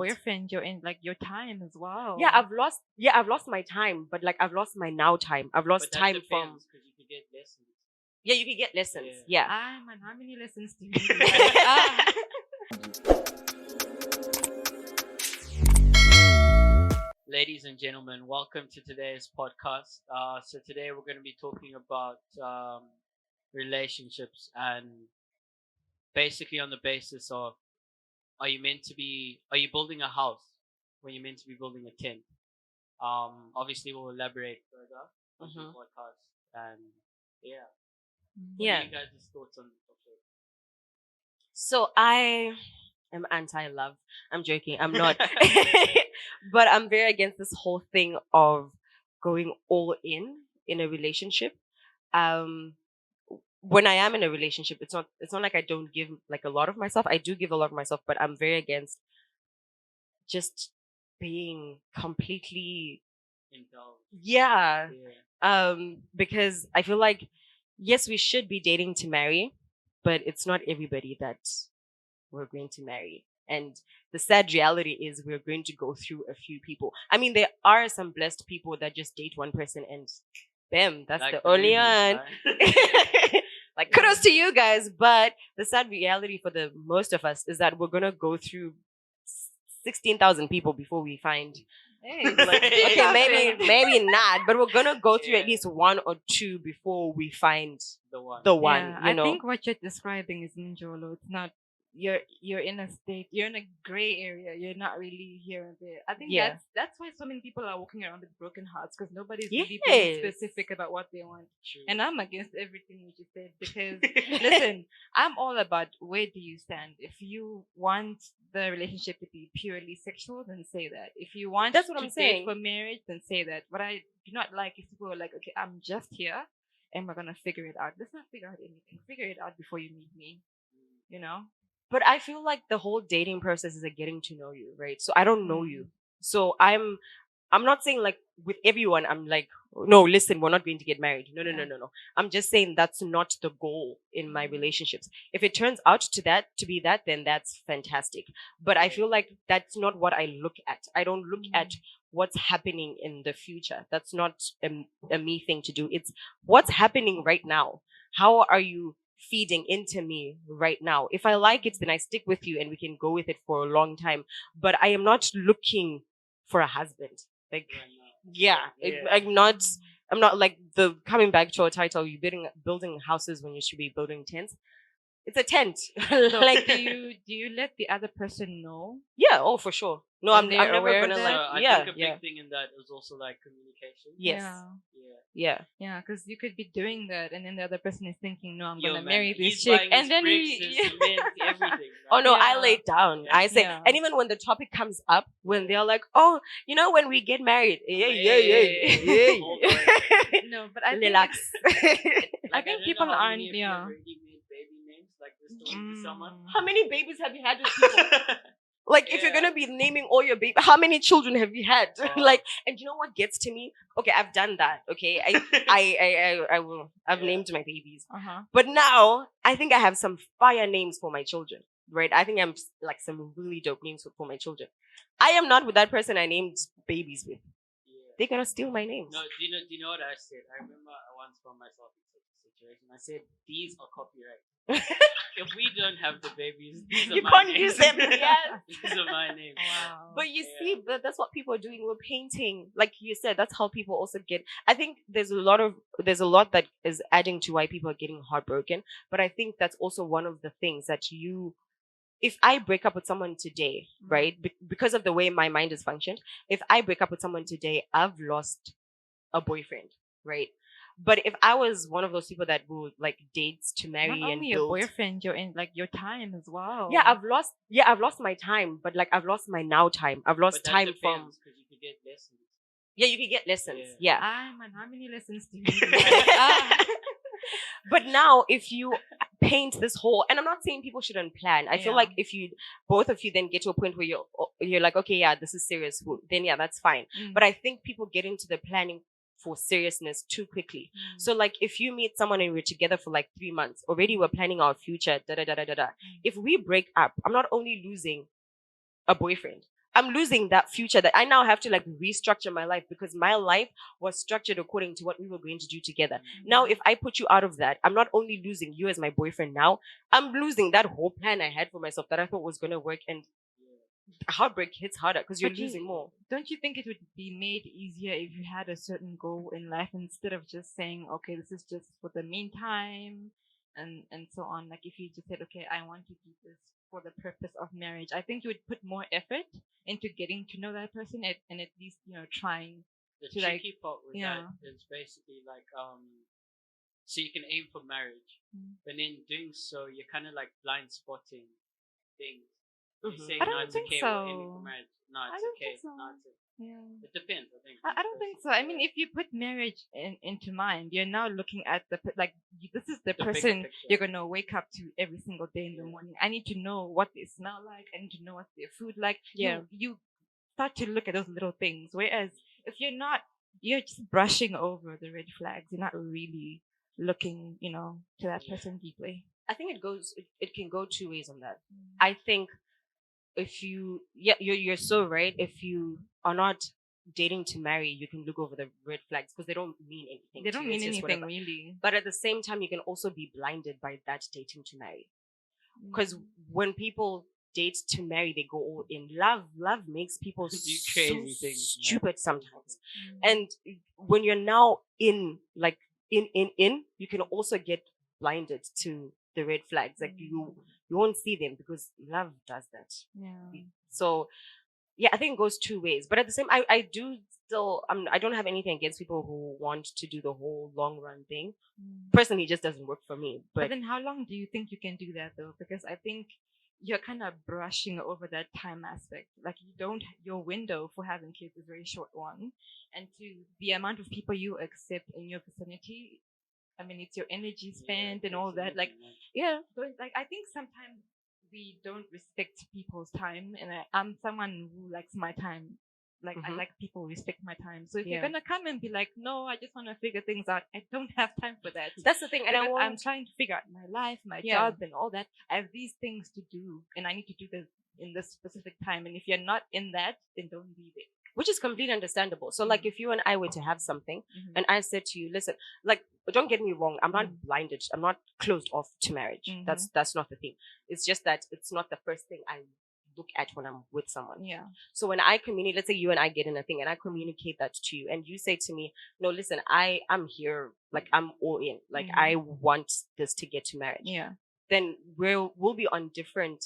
boyfriend, you're in like your time as well. I've lost my time, but like I've lost my now time. I've lost But that time from depends because you could get lessons. you can get lessons. Yeah. Yeah. Man, how many lessons do you need? Ladies and gentlemen, welcome to today's podcast. So today we're going to be talking about relationships and basically on the basis of are you building a house when you're meant to be building a tent? Obviously we'll elaborate further on the podcast and yeah. What are you guys' thoughts on the topic? So I am anti-love. I'm joking. I'm not. But I'm very against this whole thing of going all in a relationship. When I am in a relationship, it's not like I don't give like a lot of myself. I do give a lot of myself, but I'm very against just being completely Indulge. yeah. Yeah. Because I feel like yes, we should be dating to marry, but it's not everybody that we're going to marry. And the sad reality is we're going to go through a few people. I mean, there are some blessed people that just date one person and bam, that's Like the the only movies, one. right? Like kudos to you guys, but the sad reality for the most of us is that we're gonna go through 16,000 people before we find. Hey, Like, okay, maybe not, but we're gonna go through at Yeah. least one or two before we find The one. the one. yeah, You I know, think what you're describing is Ninjolo. It's not you're in a state, you're in a gray area. You're not really here and there. I think Yeah. that's why so many people are walking around with broken hearts because nobody's really being Yes. specific about what they want. True. And I'm against everything you just said because listen, I'm all about where do you stand. If you want the relationship to be purely sexual, then say that. If you want That's what to I'm date saying. for marriage, then say that. What I do not like is people who are like, okay, I'm just here and we're gonna figure it out. Let's not figure out anything. Figure it out before you meet me. You know? But I feel like the whole dating process is a getting to know you, right? So I don't know you. So I'm not saying like with everyone, I'm like, no, listen, we're not going to get married. No. I'm just saying that's not the goal in my relationships. If it turns out to be that, then that's fantastic. But I feel like that's not what I look at. I don't look at what's happening in the future. That's not a me thing to do. It's what's happening right now. How are you feeding into me right now? If I like it, then I stick with you and we can go with it for a long time. But I am not looking for a husband. Like, I'm not like the coming back to our title. You building houses when you should be building tents. It's a tent. Like, do you let the other person know? Yeah, oh for sure. No, And I'm they're never aware of gonna that? like I think a big thing in that is also like communication. Yes. Yeah. Yeah. Because you could be doing that, and then the other person is thinking, "No, I'm Yo, gonna man, marry this he's chick," buying and his then bricks, he, his cement, everything. Oh no, I Yeah. lay it down. I say, Yeah. and even when the topic comes up, when they're like, "Oh, you know, when we get married, yeah. Hold on. no, but I think Relax." I think don't people know how aren't- many of you yeah. have already made baby names like this to someone. How many babies have you had with people? Like, if you're Yeah. gonna be naming all your baby, how many children have you had? Oh. Like, and you know what gets to me? Okay, I've done that. Okay, I've named my babies, but now I think I have some fire names for my children. Right? I think I'm like some really dope names for my children. I am not with that person I named babies with. Yeah. They're gonna steal my names. No, do you know what I said? I remember I once found myself in such a situation. I said, "These are copyright. If we don't have the babies, these are You my can't names. use them. Yes. These are my names." Wow. But you see, that's what people are doing. We're painting, like you said. That's how people also get. I think there's a lot that is adding to why people are getting heartbroken. But I think that's also one of the things that if I break up with someone today, right, because of the way my mind is functioned, if I break up with someone today, I've lost a boyfriend, right? But if I was one of those people that would like dates to marry Not and only build, your boyfriend, you're in like your time as well. yeah, I've lost my time, but like I've lost my now time. I've lost But that time depends, from 'cause you could get lessons. yeah, you can get lessons, Yeah. Man, how many lessons do you need? But now if you paint this whole, and I'm not saying people shouldn't plan. I feel Yeah. like if you both of you then get to a point where you're like, okay, yeah, this is serious, then yeah, that's fine. But I think people get into the planning for seriousness too quickly. So like if you meet someone and we're together for like 3 months, already we're planning our future, da da da da da da. If we break up, I'm not only losing a boyfriend, I'm losing that future that I now have to like restructure my life, because my life was structured according to what we were going to do together. Now, if I put you out of that, I'm not only losing you as my boyfriend now, I'm losing that whole plan I had for myself that I thought was going to work. And heartbreak hits harder because you're But losing more. don't you think it would be made easier if you had a certain goal in life instead of just saying, okay, this is just for the meantime and so on? Like if you just said, okay, I want to do this for the purpose of marriage, I think you would put more effort into getting to know that person and at least, trying The to like, tricky part with yeah. that is basically like so you can aim for marriage, but in doing so you're kind of like blind spotting things. You say I no, don't it's think okay. We're aiming for so. marriage. No, I it's don't okay. think so. No, it's okay. Yeah. It depends, I think. I don't think so. I mean, if you put marriage into mind, you're now looking at this is the The bigger person picture. you're gonna wake up to every single day in the morning. I need to know what they smell like. I need to know what their food like. Yeah. You start to look at those little things. Whereas if you're not, you're just brushing over the red flags. You're not really looking, to that person deeply. I think it can go two ways on that. I think if you're so right. If you are not dating to marry, you can look over the red flags because they don't mean anything. They to don't you. mean It's just anything whatever. really. But at the same time, you can also be blinded by that dating to marry. Because when people date to marry, they go all in. Love makes people Do so crazy things, man. stupid sometimes. And when you're now in, like in, you can also get blinded to the red flags. Like you won't see them because love does that. Yeah. So yeah, I think it goes two ways. But at the same, I do still, I don't have anything against people who want to do the whole long run thing. Personally, it just doesn't work for me. But But then how long do you think you can do that though? Because I think you're kind of brushing over that time aspect. Like your window for having kids is a very short one. And to the amount of people you accept in your vicinity, I mean, it's your energy spent and all that. Like, yeah, so like I think sometimes we don't respect people's time. And I'm someone who likes my time. Like I like people respect my time. So if you're Yeah. gonna come and be like, no, I just want to figure things out, I don't have time for that. that's the thing. And Because I'm won't- trying to figure out my life, my Yeah. job, and all that. I have these things to do, and I need to do this in this specific time. And if you're not in that, then don't be there. which is completely understandable. So, like, if you and I were to have something, Mhm. and I said to you, "Listen, like, don't get me wrong, I'm not blinded. I'm not closed off to marriage. That's not the thing. It's just that it's not the first thing I look at when I'm with someone. Yeah. So when I communicate, let's say you and I get in a thing, and I communicate that to you, and you say to me, "No, listen, I'm here. Like, I'm all in. Like, I want this to get to marriage." Yeah. Then we'll be on different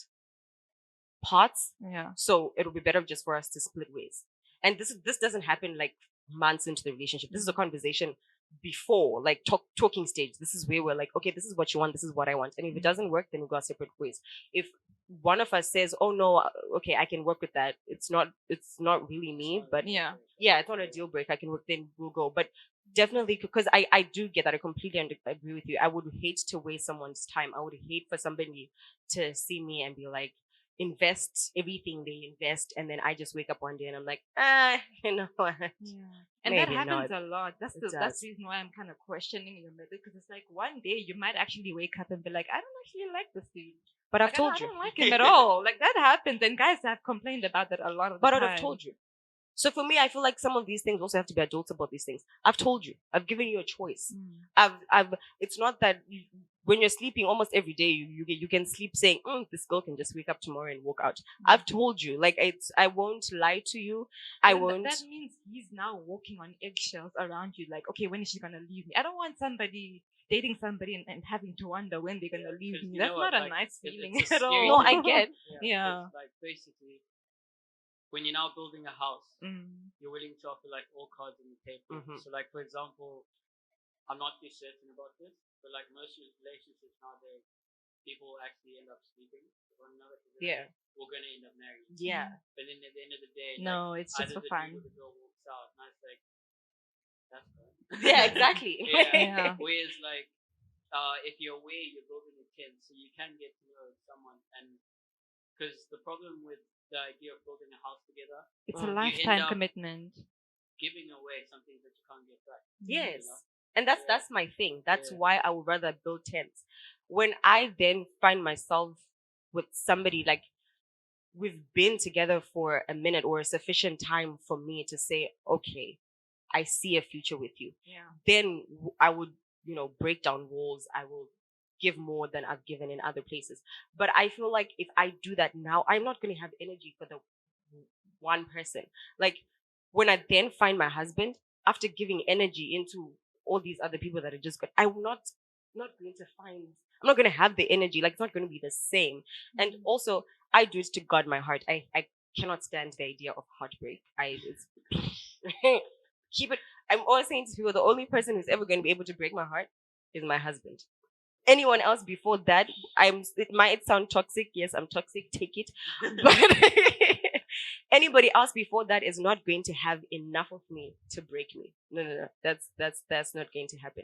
parts. Yeah. So it'll be better just for us to split ways. And this doesn't happen like months into the relationship. This is a conversation before, like talking stage. This is where we're like, okay, this is what you want, this is what I want. And if it doesn't work, then we go our separate ways. If one of us says, oh no, okay, I can work with that. It's not really me, but Yeah. it's not a deal breaker. I can work, then we'll go. But definitely, because I do get that. I completely agree with you. I would hate to waste someone's time. I would hate for somebody to see me and be like, invest everything they invest, and then I just wake up one day and I'm like, you know what? Yeah. And that Maybe happens not. a lot. That's It the does. reason why I'm kind of questioning your method, because it's like one day you might actually wake up and be like, I don't actually like this dude. But I've Like, told I you. don't like him at all. Like that happens, and guys have complained about that a lot of the But time. I've told you. So for me, I feel like some of these things also have to be adults about these things. I've told you. I've given you a choice. It's not that when you're sleeping almost every day, you can sleep saying, this girl can just wake up tomorrow and walk out. I've told you, like, I won't lie to you. I Then won't. That means he's now walking on eggshells around you. Like, okay, when is she gonna leave me? I don't want somebody dating somebody and having to wonder when they're gonna leave 'cause me. you That's know not what, a like, nice it's feeling a at scary all. No, I get. Yeah. 'cause, like basically, when you're now building a house, Mm. you're willing to offer like all cards on the table. Mhm. So like for example, I'm not too certain about this, but like most relationships nowadays, people actually end up sleeping with one another. 'Cause they're like, we're gonna end up married. Yeah. But then at the end of the day, No, like, it's just either for the fun. dude or the girl walks out, and I was like, that's fun. Yeah, exactly. Yeah. Whereas like, if you're away, you're building a tent, so you can get to know someone. And because the problem with the idea of building a house together, It's You a end lifetime up- commitment. giving away something that you can't get back. Yes. You know? And that's my thing. That's Yeah. why I would rather build tents. When I then find myself with somebody, like, we've been together for a minute or a sufficient time for me to say, okay, I see a future with you. Yeah. Then I would, break down walls. I will give more than I've given in other places. But I feel like if I do that now, I'm not going to have energy for the one person. Like when I then find my husband, after giving energy into all these other people that I just got, I will not going to find. I'm not going to have the energy. Like it's not going to be the same. And also, I do it to guard my heart. I cannot stand the idea of heartbreak. It's keep it. I'm always saying to people, the only person who's ever going to be able to break my heart is my husband. Anyone else before that, it might sound toxic. Yes, I'm toxic. Take it. But anybody else before that is not going to have enough of me to break me. No. That's not going to happen.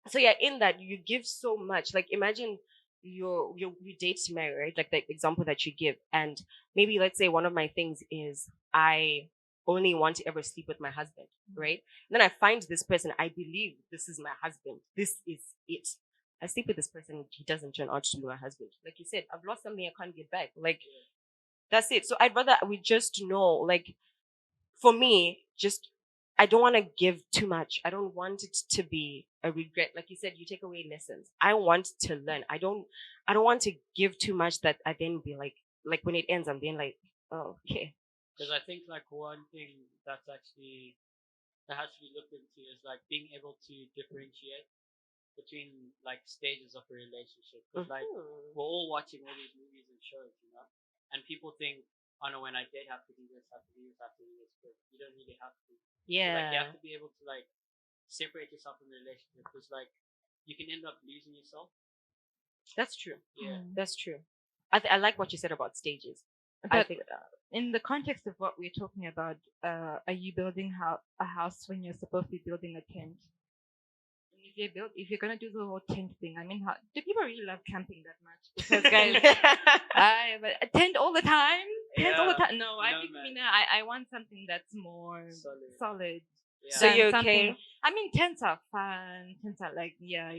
So yeah, in that you give so much. Like imagine you date to marry, right? Like the example that you give, and maybe let's say one of my things is I only want to ever sleep with my husband, right? Then I find this person, I believe this is my husband. This is it. I sleep with this person, he doesn't turn out to be my husband. Like you said, I've lost something I can't get back. Like that's it. So I'd rather we just know, like for me, just I don't want to give too much. I don't want it to be a regret. Like you said, you take away lessons. I want to learn. I don't want to give too much that I then be like when it ends, I'm then like, oh, okay. Because I think like one thing that has to be looked into is like being able to differentiate between like stages of a relationship. Because like we're all watching all these movies and shows, and people think, oh no, when I date, I have to do this, have to do this, have to do this, but you don't really have to. So, like you have to be able to like separate yourself from the relationship because like you can end up losing yourself. That's true. Yeah. That's true. I like what you said about stages. I But think in the context of what we're talking about, are you building a house when you're supposed to be building a tent? And if you're gonna do the whole tent thing, I mean, do people really love camping that much? Because guys, but a tent all the time, tent all the Yeah. time. No, I No, think man. I want something that's more solid. Yeah. So you're than okay? something- I mean, tents are fun. Tents are like, yeah,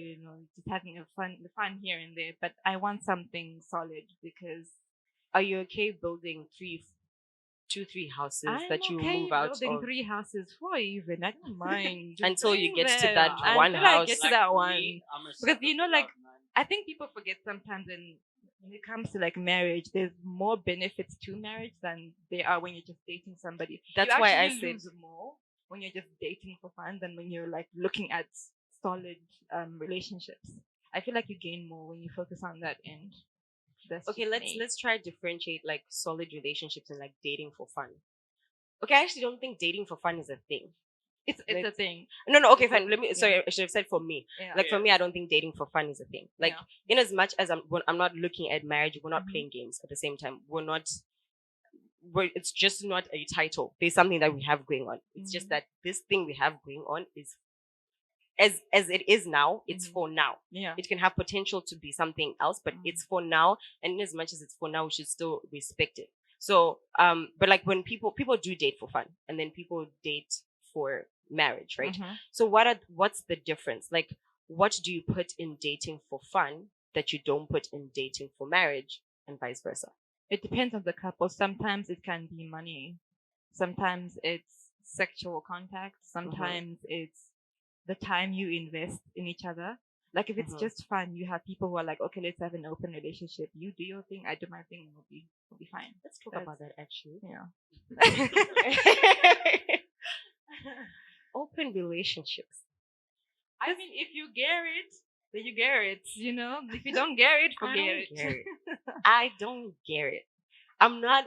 just having the fun here and there. But I want something solid because Are you okay building 3 houses I'm that you okay move out building of 3 houses for even. I don't mind. Just until you bring get to them that one until I house? get to Like that for one. me, I'm a Because sucker you know, for like love, man. I think people forget sometimes when it comes to like marriage, there's more benefits to marriage than there are when you're just dating somebody. That's you why I actually said lose more when you're just dating for fun than when you're like looking at solid relationships. I feel like you gain more when you focus on that end. That's okay, just let's me. let's try to differentiate like solid relationships and like dating for fun. Okay, I actually don't think dating for fun is a thing. It's like- a thing. No, okay, It's a- fine. Let me yeah. sorry, I should have said for me. Yeah. Like for Yeah. me, I don't think dating for fun is a thing. Like Yeah. in as much as I'm not looking at marriage, we're not Mhm. playing games at the same time. It's just not a title. There's something that we have going on. It's just Mhm. that this thing we have going on is as it is now, it's Mhm. for now. Yeah. It can have potential to be something else, but it's for now. And in as much as it's for now, we should still respect it. So, but like when people do date for fun, and then people date for marriage, right? Mhm. So what's the difference? Like, what do you put in dating for fun that you don't put in dating for marriage, and vice versa? It depends on the couple. Sometimes it can be money. Sometimes it's sexual contact. Sometimes it's the time you invest in each other. Like if it's Mhm. just fun, you have people who are like, okay, let's have an open relationship. You do your thing, I do my thing, we'll be fine. Let's talk That's- about that actually. Yeah. Open relationships. I mean, if you get it, then you get it. If you don't get it, I forget don't it. get it. I don't get it. I'm not.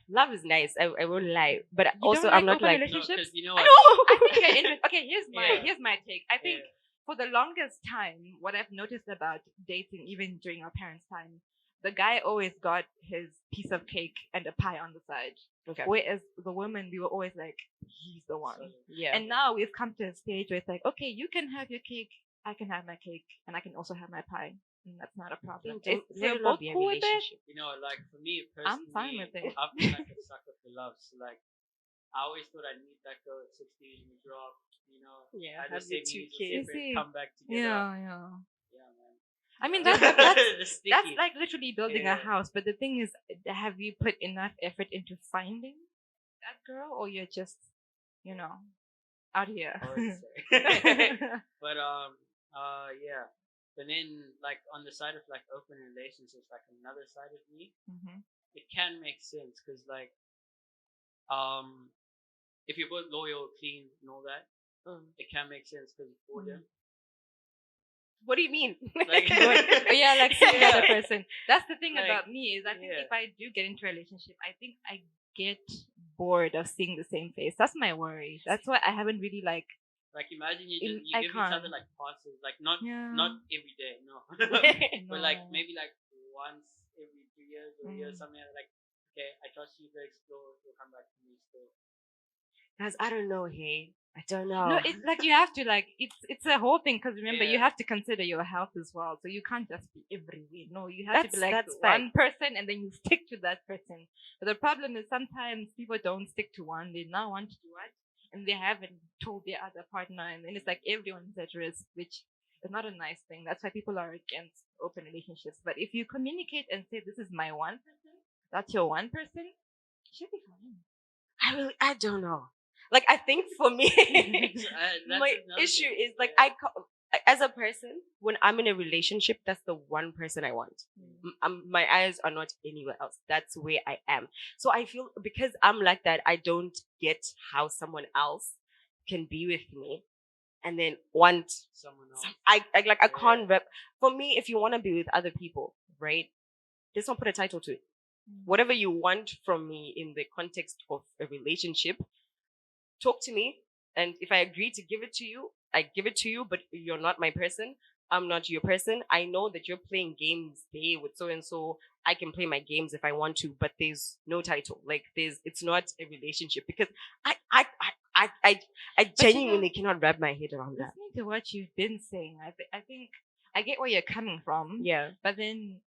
Love is nice. I won't lie, but You also don't I'm like not open like. No, relationships? because you know I what? know. I think okay. Yeah. Here's my take. I think Yeah. for the longest time, what I've noticed about dating, even during our parents' time, the guy always got his piece of cake and a pie on the side. Okay. Whereas the women, we were always like, he's the one. Yeah. And now we've come to a stage where it's like, okay, you can have your cake, I can have my cake, and I can also have my pie. And that's not a problem. Then If let we're it not both be a cool with it, relationship. You know, like for me personally, I'm fine with it. I've been like a sucker for love. So like, I always thought I'd meet that girl at 16 and we grow up. Yeah, either have your stay 2 or kids. separate, You see? come back together. yeah. Yeah, man. I mean, that's The sticky. that's like literally building a Yeah. house. But the thing is, have you put enough effort into finding that girl, or you're just, you know, out here? I would say. But yeah. But then like on the side of like open relationships, like another side of me, Mhm. it can make sense because like um if you're both loyal, clean, and all that, it can make sense because for them, What do you mean? like Oh yeah, like seeing the other person. That's the thing Like, about me is I think yeah. if I do get into a relationship, I think I get bored of seeing the same face. That's my worry. That's why I haven't really like. Like imagine you In- just you I give each other can't. like passes, like not Yeah. not every day, no, but like No. maybe like once every 2 years or a year, Mm. something like okay, I trust you to explore, you'll come back to me still. Guys, I don't know. Hey, I don't No, know. it's like you have to like it's a whole thing because remember you Yeah. have to consider your health as well. So you can't just be everywhere. No, you have to be like That's one person and then you stick to that person. But the problem is sometimes people don't stick to one. They now want to do what, and they haven't told their other partner, and then it's like everyone's at risk, which is not a nice thing. That's why people are against open relationships. But if you communicate and say this is my one person, that's your one person, it should be fine. I don't know. Like I think for me, So, that's my another issue thing. is like Yeah. as a person, when I'm in a relationship, that's the one person I want. My eyes are not anywhere else. That's where I am. So I feel because I'm like that, I don't get how someone else can be with me and then want. Someone else. I like I Yeah. can't rep. For me, if you want to be with other people, right? Just don't put a title to it. Whatever you want from me in the context of a relationship, talk to me. And if I agree to give it to you, I give it to you, but you're not my person. I'm not your person. I know that you're playing games there with so and so. I can play my games if I want to, but there's no title. Like it's not a relationship because I you genuinely know- cannot wrap my head around that. Listening to what you've been saying, I think I get where you're coming from. Yeah. But then,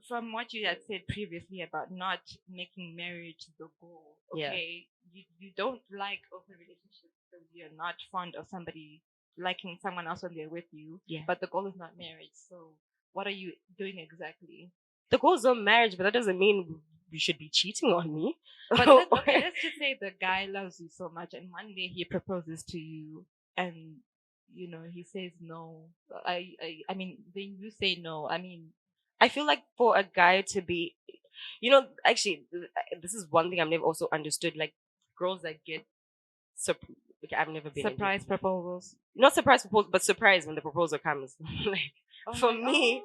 from what you had said previously about not making marriage the goal, Yeah. okay, you don't like open relationships because you're not fond of somebody liking someone else when they're with you. Yeah. But the goal is not marriage. So, what are you doing exactly? The goal is not marriage, but that doesn't mean you should be cheating on me. But let's just say the guy loves you so much, and one day he proposes to you, and he says no. I mean, then you say no. I mean, I feel like for a guy to be, actually, this is one thing I've never also understood. Like girls that get okay, I've never been into- surprise proposals. not surprise proposal, but surprise when the proposal comes. Like for me,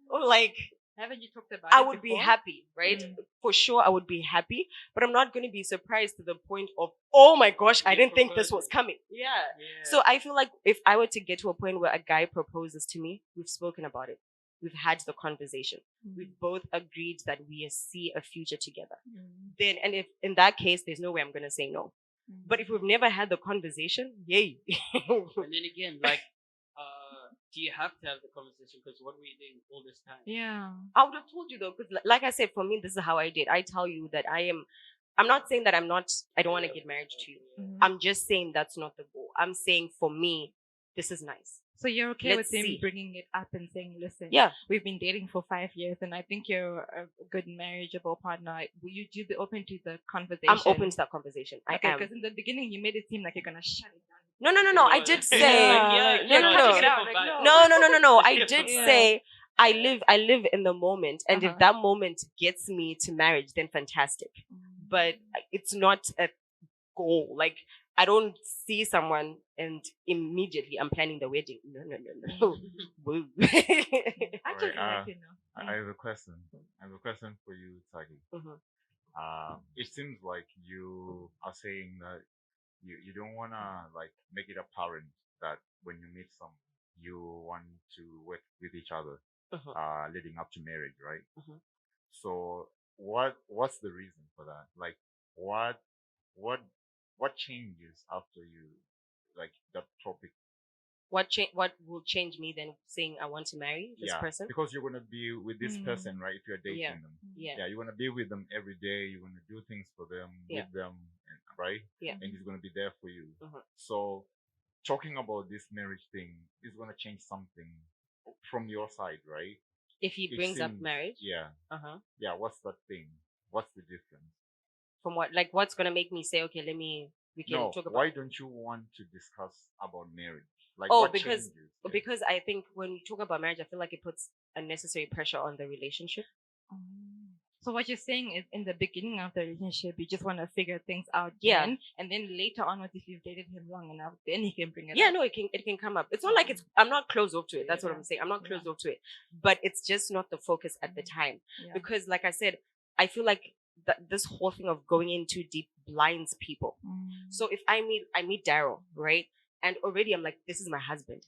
like haven't you talked about I it would be before? happy, right? Mm. For sure, I would be happy, but I'm not going to be surprised to the point of, oh my gosh, I You didn't think this was proposing. coming. Yeah. Yeah. So I feel like if I were to get to a point where a guy proposes to me, we've spoken about it. We've had the conversation. We've both agreed that we see a future together. Then, and if in that case, there's no way I'm going to say no. But if we've never had the conversation, yay. And then again, like, do you have to have the conversation? Because what were you doing all this time? Yeah. I would have told you though, because like I said, for me, this is how I did. I tell you that I'm not saying that I don't want to get married to you. I'm just saying that's not the goal. I'm saying for me, this is nice. So you're okay Let's with him see. bringing it up and saying, "Listen, Yeah. we've been dating for 5 years, and I think you're a good marriageable partner. Will you be open to the conversation?" I'm open to that conversation. Okay, I am. because in the beginning you made it seem like you're gonna shut it down. No. I did say. Yeah, no, you're no, cutting no. it out. Like, No. I did Yeah. say I live in the moment, and if Uh-huh. that moment gets me to marriage, then fantastic. But it's not a goal. Like I don't see someone and immediately I'm planning the wedding. No. Woo. I just Alright, like I have a question. I have a question for you, Tagi. Mhm. It seems like you are saying that you don't wanna like make it apparent that when you meet someone you want to work with each other, leading up to marriage, right? Mhm. So what's the reason for that? Like what what what changes after you like that topic? What will change me then saying I want to marry this person? Because you're gonna be with this person, right? If you're dating Yeah. them, Yeah. you're gonna be with them every day. You're gonna do things for them, Yeah. with them, right? Yeah. And he's gonna be there for you. Mhm. So talking about this marriage thing is gonna change something from your side, right? If he It brings up seems, marriage, yeah, uh-huh. yeah. What's that thing? What's the difference? From what, like, what's gonna make me say, okay, we can No, talk about. why don't you want to discuss about marriage? Like, Oh, what changes? Yeah. because I think when we talk about marriage, I feel like it puts unnecessary pressure on the relationship. So what you're saying is, in the beginning of the relationship, you just want to figure things out Yeah. then, and then later on, if you've dated him long enough, then he can bring it Yeah, up. no, it can come up. It's not like I'm not closed off to it. That's what Yeah. I'm saying. I'm not Yeah. closed off to it. But it's just not the focus at the time. Yeah. Because like I said, I feel like this whole thing of going in too deep blinds people. So if I meet Daryl, right? And already I'm like, this is my husband.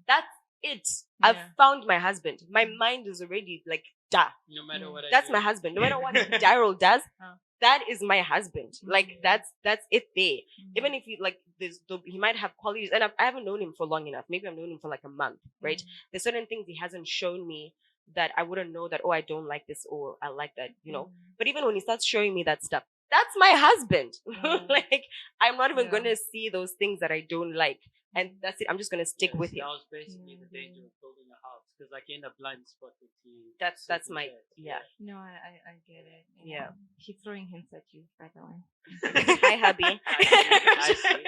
That's it. I've Yeah. found my husband. My mind is already like, duh. No matter what I That's do. my husband. No matter what Daryl does, Oh. that is my husband. Like that's it there. Mm. Even if he like he might have qualities, and I haven't known him for long enough. Maybe I've known him for like a month, right? There's certain things he hasn't shown me that I wouldn't know that. Oh, I don't like this, or I like that, you know. But even when he starts showing me that stuff, that's my husband. Like I'm not even Yeah. gonna see those things that I don't like, and that's it. I'm just gonna stick with him. That was basically the danger of building a house, because like you end up blind spotted to. That's certain my traits. yeah. No, I get it. Yeah. She's throwing hints at you, by the way. Hi, hubby. I see.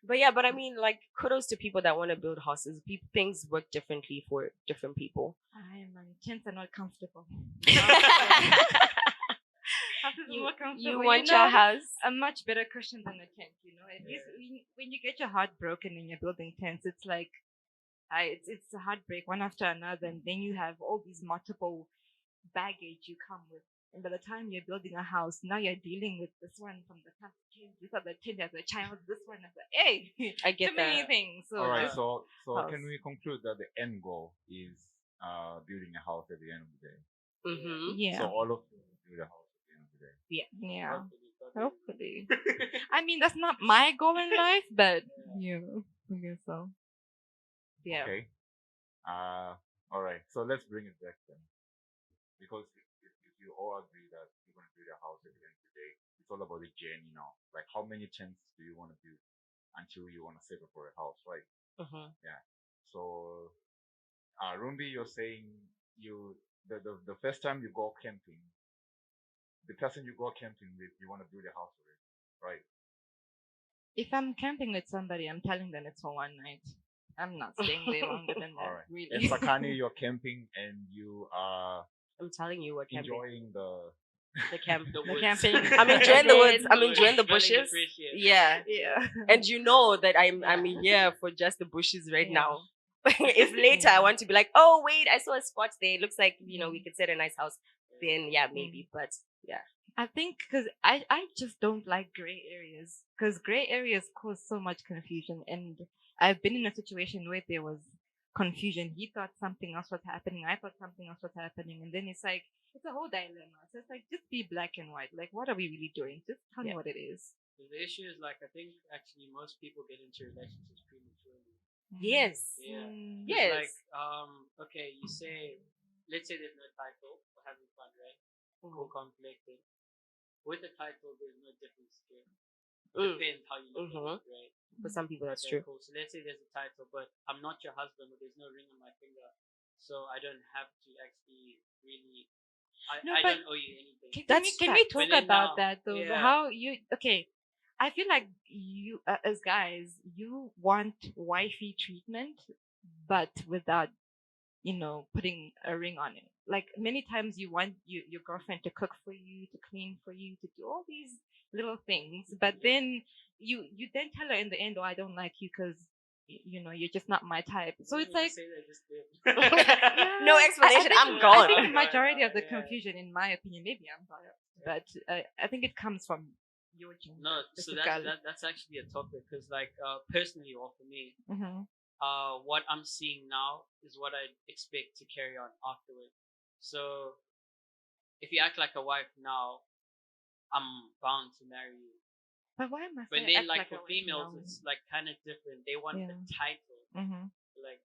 Yeah. But I mean, like, kudos to people that want to build houses. Things work differently for different people. My tents are not comfortable. Houses are You, more comfortable. you want your house? A much better cushion than a tent, you know. At least when you get your heart broken and you're building tents, it's like, it's a heartbreak one after another, and then you have all these multiple baggage you come with. And by the time you're building a house, now you're dealing with this one from the past tent, this other tent as a child, this one as a I get too many that. things. So All right. just So house. can we conclude that the end goal is building a house at the end of the day? Mm-hmm. yeah, So all of you build a house at the end of the day. yeah. Hopefully. Hopefully. I mean, that's not my goal in life, but yeah, I guess so. Yeah. Okay. All right. So let's bring it back then, because if you all agree that you're going to build a house at the end of the day, it's all about the journey now. Like, how many tents do you want to build until you want to save up for a house, right? Mm-hmm. Yeah. So, Rumbi, you're saying the first time you go camping, the person you go camping with, you want to build a house with, right? If I'm camping with somebody, I'm telling them it's for one night. I'm not staying there longer than that. All right. Really. And Sakani, you're camping and you are I'm telling you what camping. enjoying the camp. The The woods. camping. I'm enjoying the woods. Then- I'm enjoying the Smelling bushes. fresh air. Yeah. Yeah. And you know that I'm Yeah. here for just the bushes right Yeah. now. If later I Yeah. want to be like, oh wait, I saw a spot there. It looks like we could set a nice house. Then yeah, maybe. But yeah. I think because I just don't like gray areas, because gray areas cause so much confusion, and I've been in a situation where there was confusion. He thought something else was happening, I thought something else was happening, and then it's like it's a whole dilemma. So it's like, just be black and white. Like, what are we really doing? Just tell me what it is. The issue is, like, I think actually most people get into relationships prematurely. Yes. Yeah. Mm. It's Yes. like, okay, you say, let's say there's no title for having fun, right? Cool, conflicting. With the title, there's no difference here. Depends how you look at it, right? For some people, that's Okay, true. cool. So let's say there's a title, but I'm not your husband, or there's no ring on my finger, so I don't have to actually really. No, I but don't owe you anything. Can we That's talk But then about now- that though? yeah. How you I feel like you as guys, you want wifey treatment, but without putting a ring on it. Like, many times you want your girlfriend to cook for you, to clean for you, to do all these little things, but then you then tell her in the end, oh, I don't like you because you're just not my type. So it's like, Say that, just live. No explanation. I'm I gone. think the majority of the Yeah. confusion, in my opinion, maybe I'm biased, but I think it comes from your gender. No, so that's actually a topic, because, like, personally, or for me, what I'm seeing now is what I expect to carry on afterward. So if you act like a wife now, I'm bound to marry you. But why must But I then, act like, a for wife females, now? it's like kind of different. They want Yeah. a title. Like,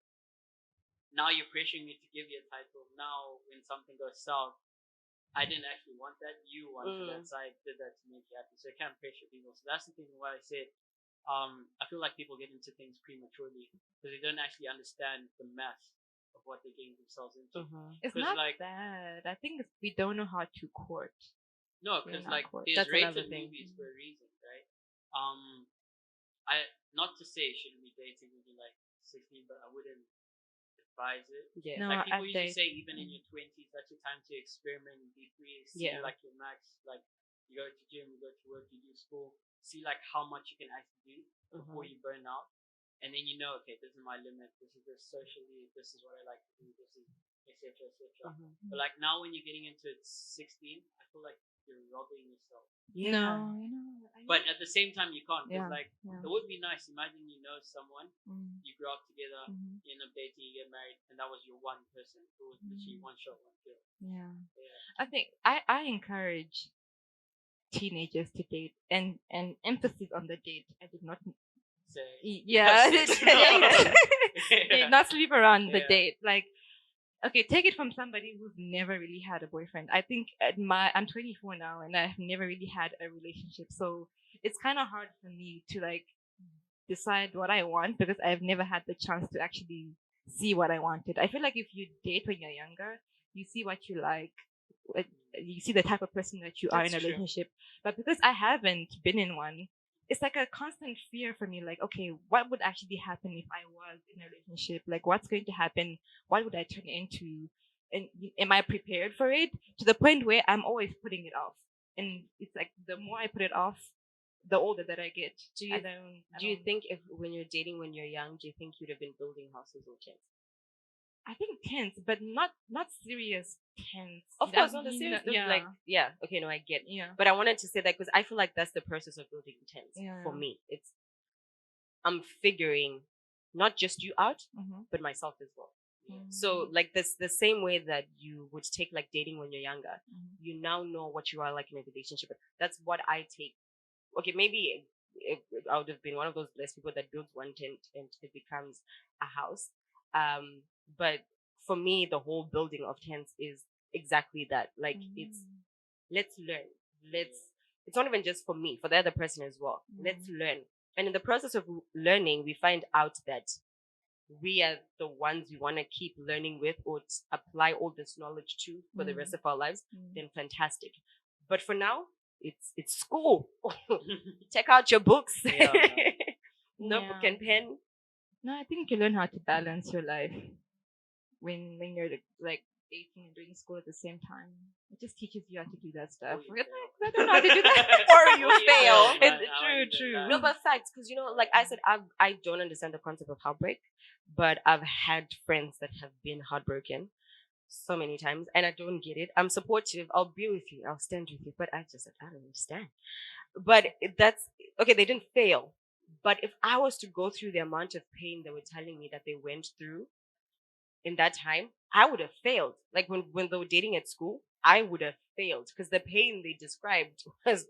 now you're pressuring me to give you a title. Now, when something goes south, I didn't actually want that. You wanted that, so I did that to make you happy. So I can't pressure people. So that's the thing why I said I feel like people get into things prematurely because they don't actually understand the math of what they're getting themselves into. It's 'Cause, not like- that. I think we don't know how to court. No, You're because not like court. there's That's another rated thing. movies for a reason, right? I not to say you shouldn't be dating when you're like 16, but I wouldn't advise it. Yeah. No, Like people I usually date. say, even in your 20s, that's your time to experiment and be free. See Yeah. like your max. Like you go to gym, you go to work, you do school. See like how much you can actually do before you burn out, and then you know, okay, this is my limit. This is this socially. This is what I like to do. This is etc. etc. But like now, when you're getting into 16, I feel like you're robbing yourself. Yeah. No, you know. But at the same time, you can't. Because Yeah, like yeah. it would be nice. Imagine you know someone, Mm, you grew up together, mhm. you end up dating, you get married, and that was your one person. It was literally one shot, one kill. Yeah. Yeah. I think I encourage teenagers to date and emphasis on the date. I did not So yeah, Yeah. did not sleep around the Yeah. date. Like, okay, take it from somebody who's never really had a boyfriend. I think I'm 24 now and I've never really had a relationship, so it's kind of hard for me to like decide what I want because I've never had the chance to actually see what I wanted. I feel like if you date when you're younger, you see what you like, what- you see the type of person that you are in That's a true. relationship. But because I haven't been in one, it's like a constant fear for me. Like, okay, what would actually happen if I was in a relationship? Like, what's going to happen? What would I turn into? And am I prepared for it? To the point where I'm always putting it off. And it's like the more I put it off, the older that I get. Do I you don't- do you think if when you're dating when you're young, do you think you'd have been building houses or tents? I think tense, but not serious tense. Of course, not the serious. Yeah, Like, yeah, okay, no, I get. yeah. But I wanted to say that because I feel like that's the process of building tents for Yeah. me. It's I'm figuring not just you out, Mm-hmm. but myself as well. So like this the same way that you would take like dating when you're younger, you now know what you are like in a relationship. That's what I take. Okay, maybe I would have been one of those blessed people that builds one tent and it becomes a house. But for me, the whole building of tents is exactly that. Like it's let's learn. It's not even just for me, for the other person as well. Let's learn. And in the process of learning, we find out that we are the ones we want to keep learning with or apply all this knowledge to for the rest of our lives. Then fantastic. But for now, it's school. Check out your books. Yeah, Notebook Yeah. and pen. No, I think you learn how to balance your life when you're like 18 and doing school at the same time. It just teaches you how to do that stuff. you Like, fail. I don't know how to do that. Or you fail. man. It's I true, wouldn't do true. that. No, but facts, because like I said, I don't understand the concept of heartbreak, but I've had friends that have been heartbroken so many times, and I don't get it. I'm supportive. I'll be with you. I'll stand with you. But I don't understand. But that's okay. They didn't fail. But if I was to go through the amount of pain they were telling me that they went through in that time, I would have failed. Like when they were dating at school, I would have failed because the pain they described was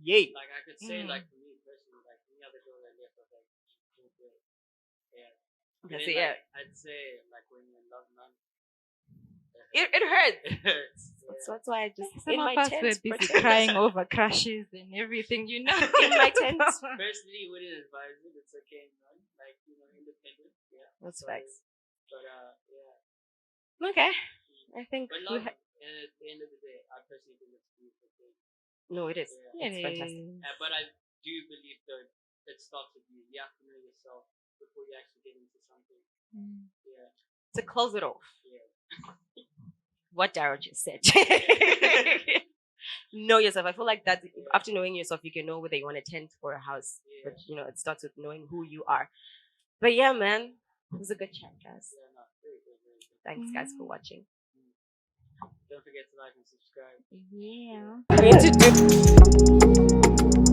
yay. Like I could say, like for me personally, like any other girl that left, I was like, so good. Yeah. And That's then, it, yeah. like, I'd say like when you're in love, man. It hurts. It hurts. So that's why I just Some in of my us tent were busy protect- crying over crushes and everything, you know. in my tent. Personally, wouldn't advise it. It's okay, man. Like independent. Yeah. That's So, facts. But yeah. Okay, I think But we love, ha- at the end of the day, I personally think it's a beautiful thing. no, it is. Yeah. It's fantastic. But I do believe that it starts with you. You have to know yourself before you actually get into something. Yeah. To close it off, Yeah. what Daryl just said. Know yourself. I feel like that after knowing yourself, you can know whether you want a tent or a house. Yeah. But it starts with knowing who you are. But yeah, man, it was a good chat, guys. Yeah, no, very good, very good. Thanks, guys, for watching. Don't forget to like and subscribe. Yeah. We need to do